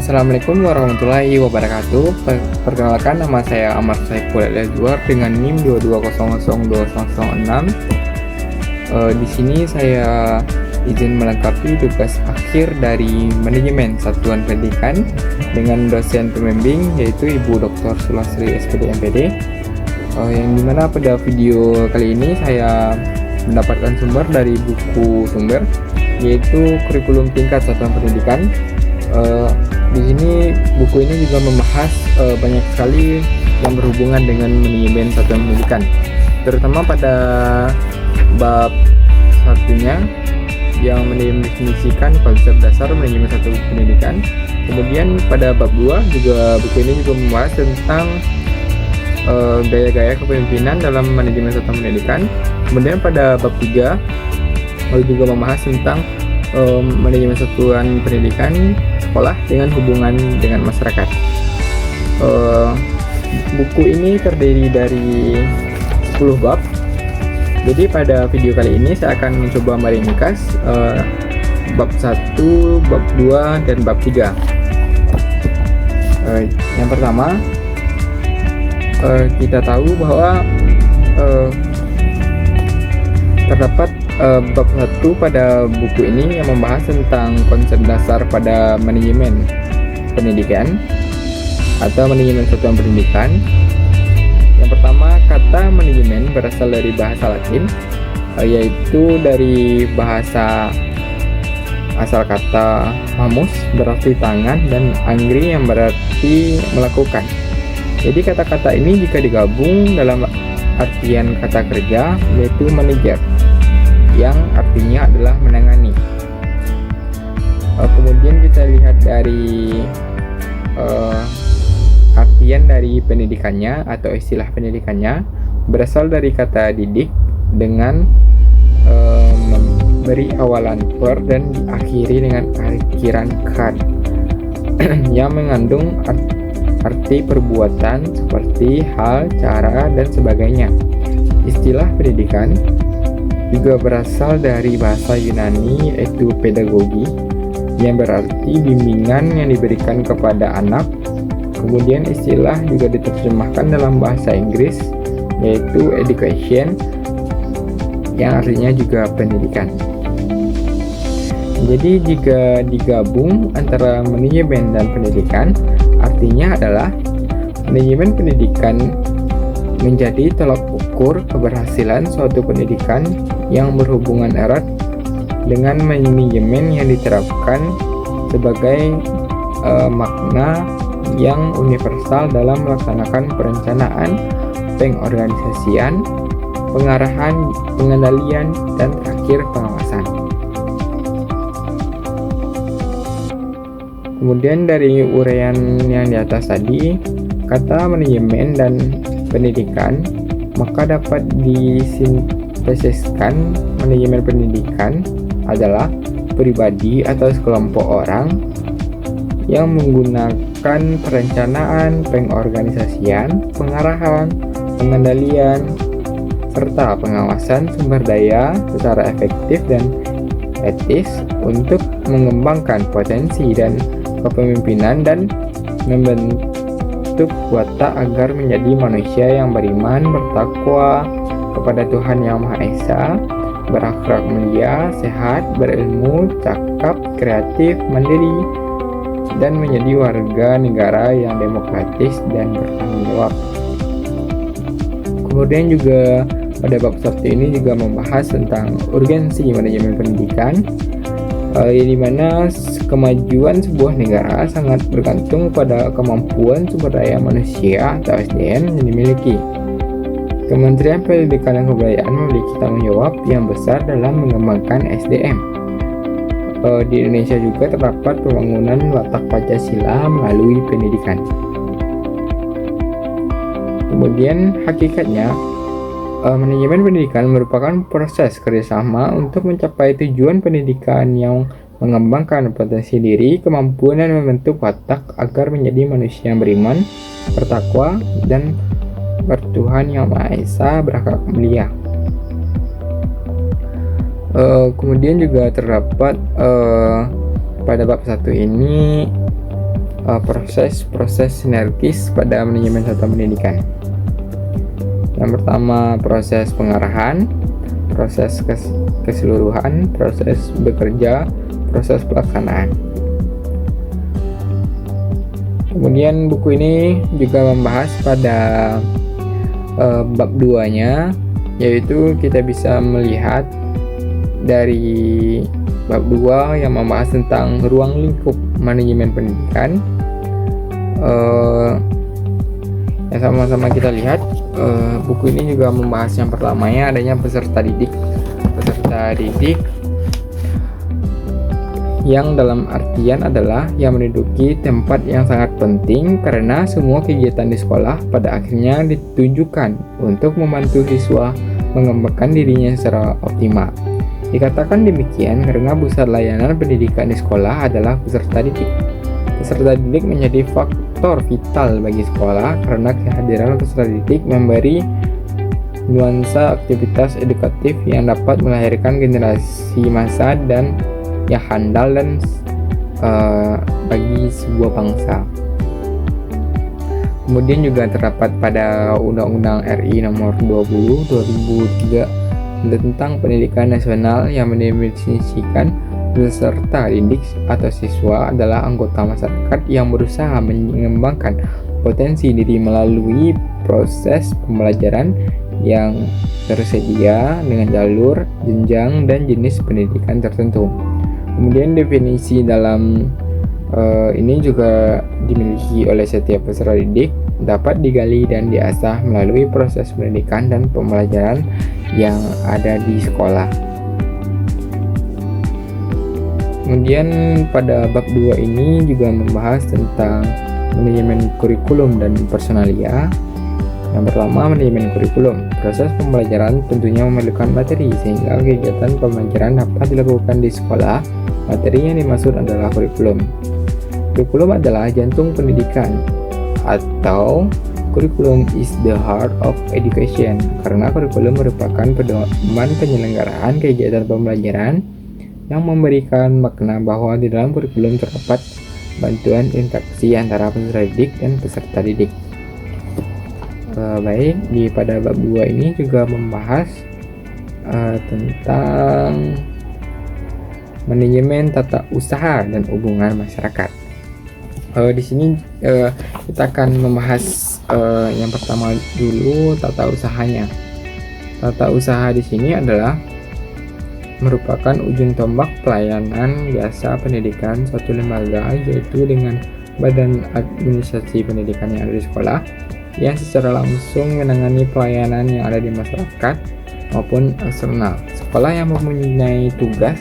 Assalamualaikum warahmatullahi wabarakatuh. Perkenalkan, nama saya Amar Saiful Al-Azwar dengan NIM 22002006. Di sini saya izin melengkapi tugas akhir dari manajemen satuan pendidikan dengan dosen pembimbing yaitu Ibu Dr. Sulasri SPD MPD. Yang dimana pada video kali ini saya mendapatkan sumber dari buku sumber yaitu kurikulum tingkat satuan pendidikan. Di sini buku ini juga membahas banyak sekali yang berhubungan dengan manajemen satuan pendidikan, terutama pada bab satunya yang mendefinisikan konsep dasar manajemen satuan pendidikan. Kemudian pada bab 2 juga buku ini juga membahas tentang gaya-gaya kepemimpinan dalam manajemen satuan pendidikan. Kemudian pada bab 3 juga membahas tentang manajemen satuan pendidikan sekolah dengan hubungan dengan masyarakat. Buku ini terdiri dari 10 bab. Jadi pada video kali ini saya akan mencoba meringkas bab 1, bab 2, dan bab 3. Yang pertama, kita tahu bahwa terdapat bab 1 pada buku ini yang membahas tentang konsep dasar pada manajemen pendidikan atau manajemen satuan pendidikan. Yang pertama, kata manajemen berasal dari bahasa Latin, yaitu dari bahasa asal kata mamus berarti tangan dan angri yang berarti melakukan. Jadi kata-kata ini jika digabung dalam artian kata kerja yaitu manajer, yang artinya adalah menangani. Kemudian kita lihat dari artian dari pendidikannya atau istilah pendidikannya berasal dari kata didik dengan memberi awalan per dan diakhiri dengan akhiran kan yang mengandung arti perbuatan seperti hal, cara, dan sebagainya. Istilah pendidikan juga berasal dari bahasa Yunani yaitu pedagogi yang berarti bimbingan yang diberikan kepada anak. Kemudian istilah juga diterjemahkan dalam bahasa Inggris yaitu education yang artinya juga pendidikan. Jadi jika digabung antara manajemen dan pendidikan, artinya adalah manajemen pendidikan menjadi tolak ukur keberhasilan suatu pendidikan yang berhubungan erat dengan manajemen yang diterapkan sebagai makna yang universal dalam melaksanakan perencanaan, pengorganisasian, pengarahan, pengendalian, dan terakhir pengawasan. Kemudian dari uraian yang di atas tadi, kata manajemen dan pendidikan, maka dapat disintesiskan manajemen pendidikan adalah pribadi atau sekelompok orang yang menggunakan perencanaan, pengorganisasian, pengarahan, pengendalian, serta pengawasan sumber daya secara efektif dan etis untuk mengembangkan potensi dan kepemimpinan dan membentuk watak agar menjadi manusia yang beriman, bertakwa kepada Tuhan Yang Maha Esa, berakhlak mulia, sehat, berilmu, cakap, kreatif, mandiri, dan menjadi warga negara yang demokratis dan bertanggung jawab. Kemudian juga pada bab 1 ini juga membahas tentang urgensi manajemen pendidikan, di mana kemajuan sebuah negara sangat bergantung pada kemampuan sumber daya manusia atau SDM yang dimiliki. Kementerian Pendidikan dan Kebudayaan memiliki tanggung jawab yang besar dalam mengembangkan SDM. Di Indonesia juga terdapat pembangunan watak Pancasila melalui pendidikan. Kemudian hakikatnya, manajemen pendidikan merupakan proses kerjasama untuk mencapai tujuan pendidikan yang mengembangkan potensi diri, kemampuan, dan membentuk watak agar menjadi manusia yang beriman, bertakwa, dan bertuhan Yang Maha Esa, berakhlak mulia. Kemudian juga terdapat pada bab 1 ini proses-proses sinergis pada manajemen satuan pendidikan. Yang pertama, proses pengarahan, proses keseluruhan, proses bekerja, proses pelaksanaan. Kemudian buku ini juga membahas pada bab 2-nya, yaitu kita bisa melihat dari bab 2 yang membahas tentang ruang lingkup manajemen pendidikan. Yang sama-sama kita lihat, buku ini juga membahas yang pertamanya adanya peserta didik yang dalam artian adalah yang menduduki tempat yang sangat penting karena semua kegiatan di sekolah pada akhirnya ditujukan untuk membantu siswa mengembangkan dirinya secara optimal. Dikatakan demikian karena pusat layanan pendidikan di sekolah adalah peserta didik. Peserta didik menjadi faktor vital bagi sekolah karena kehadiran peserta didik memberi nuansa aktivitas edukatif yang dapat melahirkan generasi masa dan yang handal dan bagi sebuah bangsa. Kemudian juga terdapat pada Undang-Undang RI Nomor 20 2003 tentang Pendidikan Nasional yang mendefinisikan peserta didik atau siswa adalah anggota masyarakat yang berusaha mengembangkan potensi diri melalui proses pembelajaran yang tersedia dengan jalur, jenjang, dan jenis pendidikan tertentu. Kemudian definisi dalam ini juga dimiliki oleh setiap peserta didik, dapat digali dan diasah melalui proses pendidikan dan pembelajaran yang ada di sekolah. Kemudian pada bab 2 ini juga membahas tentang manajemen kurikulum dan personalia. Yang pertama, manajemen kurikulum. Proses pembelajaran tentunya memerlukan materi sehingga kegiatan pembelajaran dapat dilakukan di sekolah. Materi yang dimaksud adalah kurikulum. Kurikulum adalah jantung pendidikan atau kurikulum is the heart of education karena kurikulum merupakan pedoman penyelenggaraan kegiatan pembelajaran yang memberikan makna bahwa di dalam kurikulum terdapat bantuan interaksi antara peserta didik dan peserta didik. Baik, pada bab 2 ini juga membahas tentang manajemen tata usaha dan hubungan masyarakat. Di sini kita akan membahas yang pertama dulu tata usahanya. Tata usaha di sini adalah merupakan ujung tombak pelayanan jasa pendidikan suatu lembaga, yaitu dengan badan administrasi pendidikan yang ada di sekolah yang secara langsung menangani pelayanan yang ada di masyarakat maupun eksternal. Sekolah yang mempunyai tugas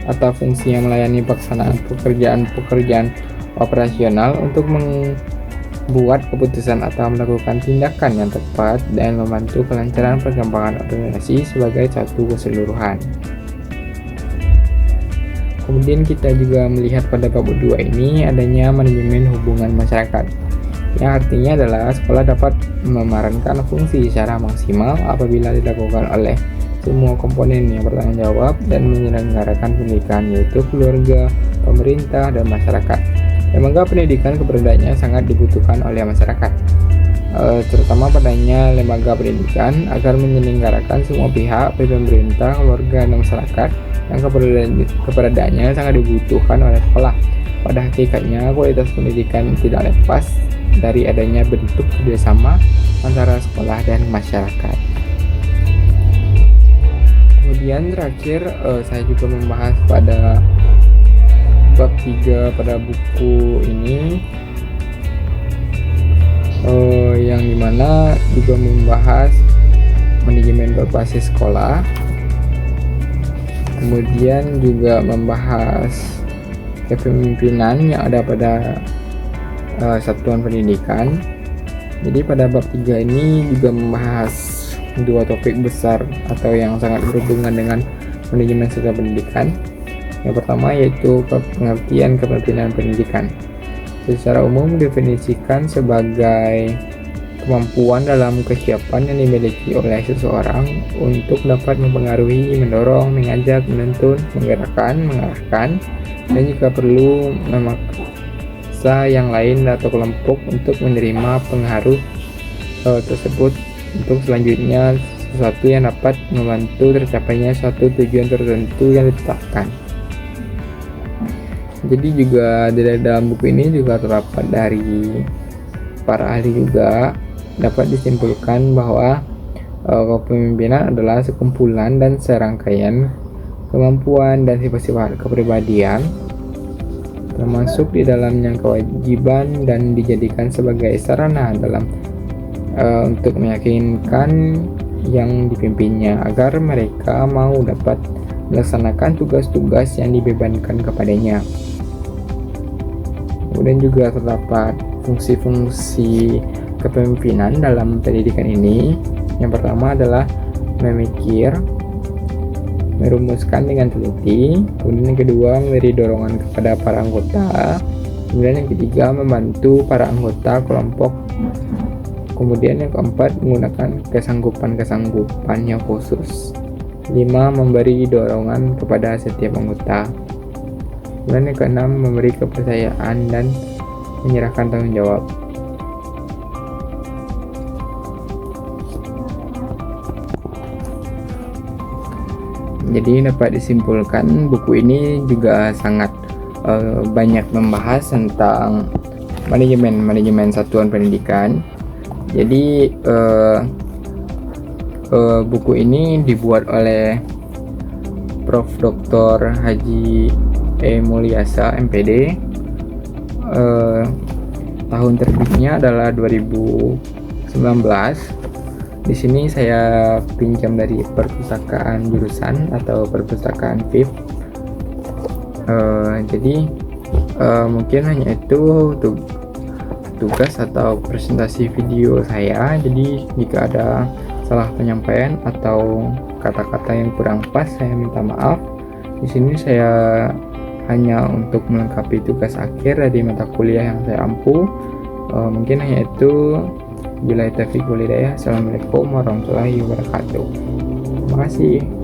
atau fungsi yang melayani pelaksanaan pekerjaan operasional untuk membuat keputusan atau melakukan tindakan yang tepat dan membantu kelancaran perkembangan organisasi sebagai satu keseluruhan. Kemudian kita juga melihat pada bab 2 ini adanya manajemen hubungan masyarakat, yang artinya adalah sekolah dapat memerankan fungsi secara maksimal apabila dilakukan oleh semua komponen yang bertanggung jawab dan menyelenggarakan pendidikan, yaitu keluarga, pemerintah, dan masyarakat. Lembaga pendidikan keberadaannya sangat dibutuhkan oleh masyarakat, terutama padanya lembaga pendidikan agar menyelenggarakan semua pihak, pemerintah, keluarga, dan masyarakat yang keberadaannya sangat dibutuhkan oleh sekolah. Pada hakikatnya, kualitas pendidikan tidak lepas dari adanya bentuk kerjasama antara sekolah dan masyarakat. Kemudian terakhir saya juga membahas pada bab 3 pada buku ini, yang dimana juga membahas manajemen berbasis sekolah. Kemudian juga membahas kepemimpinan yang ada pada satuan pendidikan. Jadi pada bab 3 ini juga membahas dua topik besar atau yang sangat berhubungan dengan manajemen satuan pendidikan. Yang pertama yaitu pengertian kepemimpinan pendidikan. Secara umum definisikan sebagai kemampuan dalam kesiapan yang dimiliki oleh seseorang untuk dapat mempengaruhi, mendorong, mengajak, menuntun, menggerakkan, mengarahkan, dan jika perlu memaksa yang lain atau kelompok untuk menerima pengaruh tersebut untuk selanjutnya sesuatu yang dapat membantu tercapainya suatu tujuan tertentu yang ditetapkan. Jadi juga di dalam buku ini juga terdapat dari para ahli juga dapat disimpulkan bahwa kepemimpinan adalah sekumpulan dan serangkaian kemampuan dan sifat-sifat kepribadian, termasuk di dalamnya kewajiban, dan dijadikan sebagai sarana dalam untuk meyakinkan yang dipimpinnya agar mereka mau dapat melaksanakan tugas-tugas yang dibebankan kepadanya. Kemudian juga terdapat fungsi-fungsi kepemimpinan dalam pendidikan ini. Yang pertama adalah memikir, merumuskan dengan teliti. Kemudian yang kedua, memberi dorongan kepada para anggota. Kemudian yang ketiga, membantu para anggota kelompok. Kemudian yang keempat, menggunakan kesanggupan-kesanggupan yang khusus. 5. Memberi dorongan kepada setiap anggota. Kemudian yang keenam, memberi kepercayaan dan menyerahkan tanggung jawab. Jadi dapat disimpulkan buku ini juga sangat banyak membahas tentang manajemen satuan pendidikan. Jadi buku ini dibuat oleh Prof. Dr. Haji E. Mulyasa MPD. Tahun terbitnya adalah 2019. Di sini saya pinjam dari perpustakaan jurusan atau perpustakaan FIP. Jadi mungkin hanya itu untuk tugas atau presentasi video saya. Jadi jika ada salah penyampaian atau kata-kata yang kurang pas, saya minta maaf. Di sini saya hanya untuk melengkapi tugas akhir dari mata kuliah yang saya ampu. Mungkin hanya itu. Billahi taufiq wal hidayah. Assalamualaikum warahmatullahi wabarakatuh. Terima kasih.